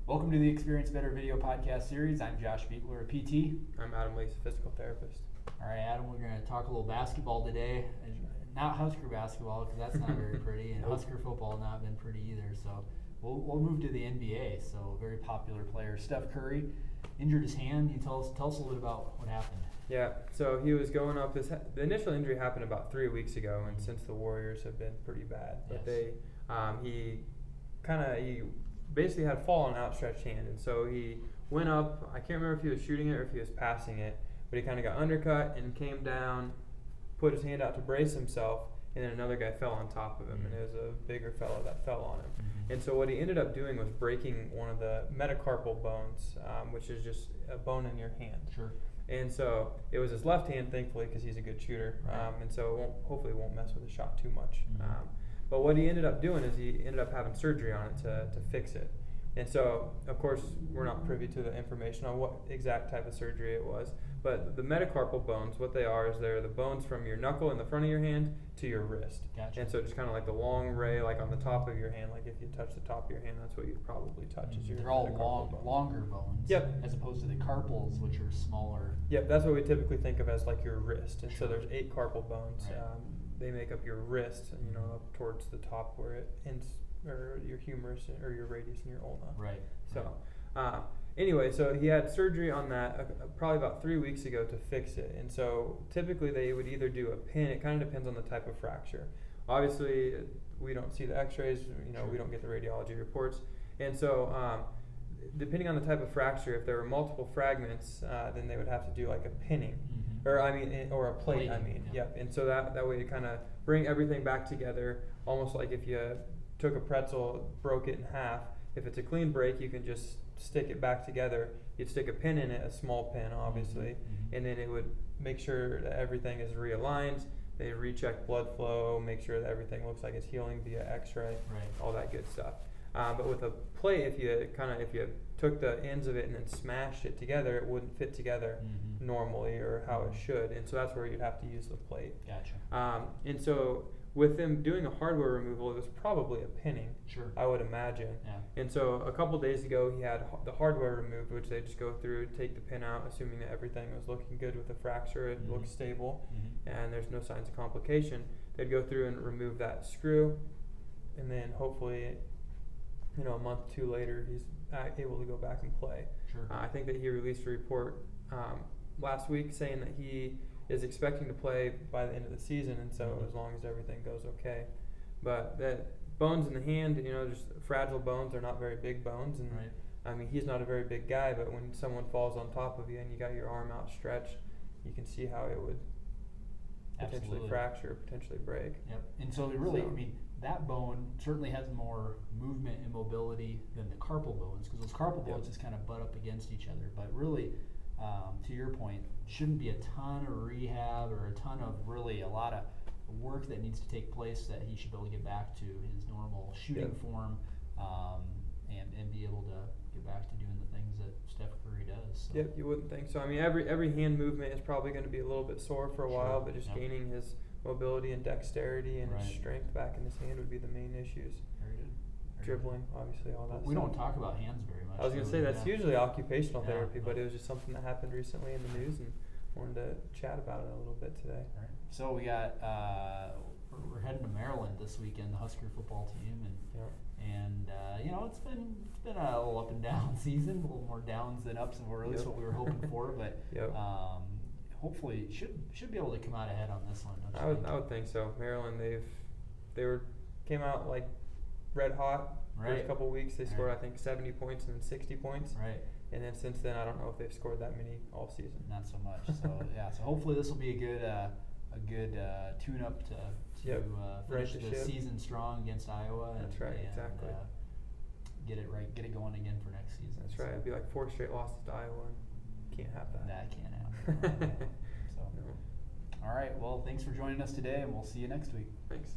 Welcome to the Experience Better video podcast series. I'm Josh Beekler, a PT. I'm Adam Lease, a physical therapist. All right, Adam, we're going to talk a little basketball today. Not Husker basketball, because that's not very pretty, and Husker football not been pretty either. So we'll move to the NBA. So very popular player Steph Curry injured his hand. Can you tell us a little bit about what happened? Yeah, so he was going up. The initial injury happened about 3 weeks ago, and since the Warriors have been pretty bad, but he basically had a fall on an outstretched hand, and so he went up. I can't remember if he was shooting it or if he was passing it, but he kind of got undercut and came down, put his hand out to brace himself, and then another guy fell on top of him, and it was a bigger fellow that fell on him. And so what he ended up doing was breaking one of the metacarpal bones, which is just a bone in your hand. Sure. And so it was his left hand, thankfully, because he's a good shooter, and so hopefully it won't mess with his shot too much. But what he ended up doing is he ended up having surgery on it to fix it. And so, of course, we're not privy to the information on what exact type of surgery it was. But the metacarpal bones, what they are is they're the bones from your knuckle in the front of your hand to your wrist. Gotcha. And so just kind of like the long ray, like on the top of your hand, like if you touch the top of your hand, that's what you'd probably touch. Is your They're all metacarpal longer bones. Yep. As opposed to the carpals, which are smaller. Yep, that's what we typically think of as like your wrist. And Sure. so there's 8 carpal bones. Right. They make up your wrist, up towards the top where it ends, or your humerus or your radius and your ulna. Right. So, anyway, so he had surgery on that probably about 3 weeks ago to fix it. And so typically they would either do a pin. It kind of depends on the type of fracture. Obviously, we don't see the X-rays. Sure. We don't get the radiology reports. And so, depending on the type of fracture, if there were multiple fragments, then they would have to do like a pinning. Or a plate. Yep. And so that way you kind of bring everything back together, almost like if you took a pretzel, broke it in half. If it's a clean break, you can just stick it back together. You'd stick a pin in it, a small pin, obviously, and then it would make sure that everything is realigned. They recheck blood flow, make sure that everything looks like it's healing via X-ray, all that good stuff. But with a plate, if you took the ends of it and then smashed it together, it wouldn't fit together normally or how it should, and so that's where you'd have to use the plate. Gotcha. And so with them doing a hardware removal, it was probably a pinning. Sure. I would imagine. Yeah. And so a couple days ago, he had the hardware removed, which they just go through, take the pin out, assuming that everything was looking good with the fracture, it looks stable, and there's no signs of complication. They'd go through and remove that screw, and then hopefully, a month or two later, he's able to go back and play. Sure. I think that he released a report last week saying that he is expecting to play by the end of the season, and so as long as everything goes okay. But that bones in the hand, just fragile bones, they're not very big bones, and he's not a very big guy, but when someone falls on top of you and you got your arm outstretched, you can see how it would potentially fracture, potentially break. Yep. And so that bone certainly has more movement and mobility than the carpal bones, because those carpal bones just kind of butt up against each other. But really, to your point, shouldn't be a ton of rehab or a ton of a lot of work that needs to take place that he should be able to get back to his normal shooting form, and be able to get back to doing the things that Steph Curry does. So. Yep, you wouldn't think so. Every hand movement is probably going to be a little bit sore for a while, but just gaining his mobility and dexterity and his strength back in his hand would be the main issues. Very good. Dribbling, obviously, all that. We don't talk about hands very much. I was going to say that's usually occupational therapy, but it was just something that happened recently in the news, and wanted to chat about it a little bit today. All right. So we got we're heading to Maryland this weekend, the Husker football team, and it's been a little up and down season, a little more downs than ups, or at least what we were hoping for, but hopefully should be able to come out ahead on this one. I would think so. Maryland, came out like red hot. First couple weeks they scored I think 70 points and then 60 points. Right. And then since then I don't know if they've scored that many all season. Not so much. So so hopefully this will be a good tune up to finish the season strong against Iowa. That's right, exactly. Get it going again for next season. That's right. It'd be like 4 straight losses to Iowa. Can't have that. That can't happen. So, all right. Well, thanks for joining us today, and we'll see you next week. Thanks.